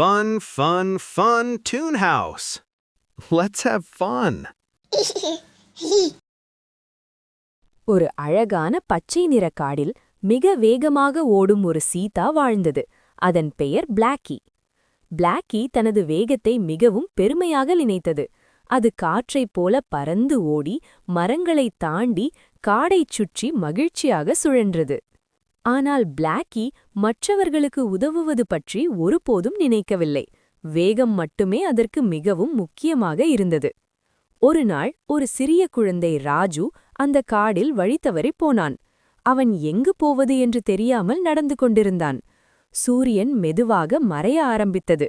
Fun, fun, fun Toon House. Let's have fun. ஒரு அழகான பச்சை நிற காடில் மிக வேகமாக ஓடும் ஒரு சீதா வாழ்ந்தது. அதன் பெயர் பிளாக்கி. பிளாக்கி தனது வேகத்தை மிகவும் பெருமையாக நினைத்தது. அது காற்றைப் போல பறந்து ஓடி மரங்களைத் தாண்டி காடைச் சுற்றி மகிழ்ச்சியாக சுழன்றது. ஆனால் பிளாக்கி மற்றவர்களுக்கு உதவுவது பற்றி ஒருபோதும் நினைக்கவில்லை. வேகம் மட்டுமே அதற்கு மிகவும் முக்கியமாக இருந்தது. ஒரு நாள் ஒரு சிறிய குழந்தை ராஜு அந்த காடில் வழி தவறிப் போனான். அவன் எங்கு போவது என்று தெரியாமல் நடந்து கொண்டிருந்தான். சூரியன் மெதுவாக மறைய ஆரம்பித்தது.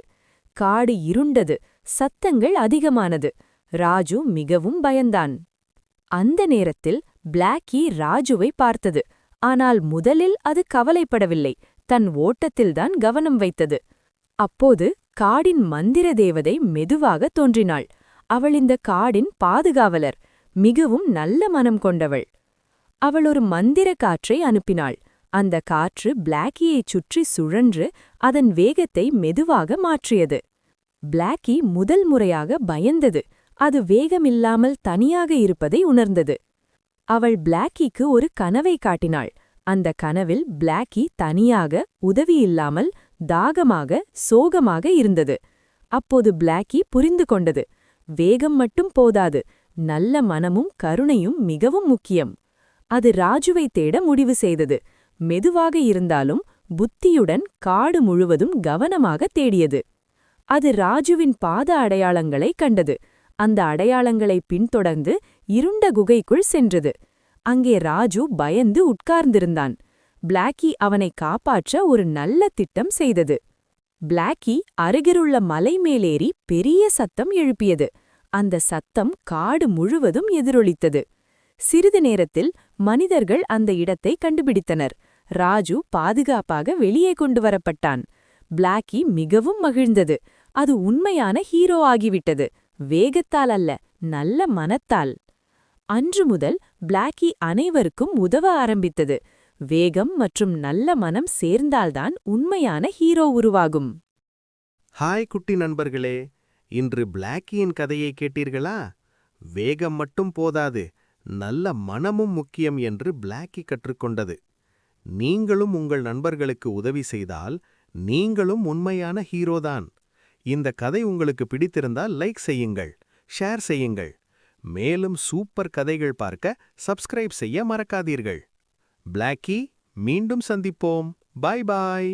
காடு இருண்டது. சத்தங்கள் அதிகமானது. ராஜு மிகவும் பயந்தான். அந்த நேரத்தில் பிளாக்கி ராஜுவை பார்த்தது. ஆனால் முதலில் அது கவலைப்படவில்லை. தன் ஓட்டத்தில்தான் கவனம் வைத்தது. அப்போது காடின் மந்திர தேவதை மெதுவாக தோன்றினாள். அவள் இந்த காடின் பாதுகாவலர். மிகவும் நல்ல மனம் கொண்டவள். அவள் ஒரு மந்திர காற்றை அனுப்பினாள். அந்த காற்று பிளாக்கியைச் சுற்றி சுழன்று அதன் வேகத்தை மெதுவாக மாற்றியது. பிளாக்கி முதல் முறையாக பயந்தது. அது வேகமில்லாமல் தனியாக இருப்பதை உணர்ந்தது. அவள் பிளாக்கிக்கு ஒரு கனவை காட்டினாள். அந்த கனவில் பிளாக்கி தனியாக, உதவியில்லாமல், தாகமாக, சோகமாக இருந்தது. அப்போது பிளாக்கி புரிந்து கொண்டது. வேகம் மட்டும் போதாது, நல்ல மனமும் கருணையும் மிகவும் முக்கியம். அது ராஜுவை தேட முடிவு செய்தது. மெதுவாக இருந்தாலும் புத்தியுடன் காடு முழுவதும் கவனமாக தேடியது. அது ராஜுவின் பாத அடையாளங்களை கண்டது. அந்த அடையாளங்களை பின்தொடர்ந்து இருண்ட குகைக்குள் சென்றது. அங்கே ராஜு பயந்து உட்கார்ந்திருந்தான். பிளாக்கி அவனை காப்பாற்ற ஒரு நல்ல திட்டம் செய்தது. பிளாக்கி அருகிலுள்ள மலை மேலேறி பெரிய சத்தம் எழுப்பியது. அந்த சத்தம் காடு முழுவதும் எதிரொலித்தது. சிறிது நேரத்தில் மனிதர்கள் அந்த இடத்தை கண்டுபிடித்தனர். ராஜு பாதுகாப்பாக வெளியே கொண்டு வரப்பட்டான். பிளாக்கி மிகவும் மகிழ்ந்தது. அது உண்மையான ஹீரோ ஆகிவிட்டது. வேகத்தால் அல்ல, நல்ல மனத்தால். அன்று முதல் பிளாக்கி அனைவருக்கும் உதவ ஆரம்பித்தது. வேகம் மற்றும் நல்ல மனம் சேர்ந்தால்தான் உண்மையான ஹீரோ உருவாகும். ஹாய் குட்டி நண்பர்களே, இன்று பிளாக்கியின் கதையை கேட்டீர்களா? வேகம் மட்டும் போதாது, நல்ல மனமும் முக்கியம் என்று பிளாக்கி கற்றுக்கொண்டது. நீங்களும் உங்கள் நண்பர்களுக்கு உதவி செய்தால் நீங்களும் உண்மையான ஹீரோதான். இந்த கதை உங்களுக்கு பிடித்திருந்தால் லைக் செய்யுங்கள், ஷேர் செய்யுங்கள். மேலும் சூப்பர் கதைகள் பார்க்க சப்ஸ்கிரைப் செய்ய மறக்காதீர்கள். பிளாக்கி, மீண்டும் சந்திப்போம். பாய் பாய்.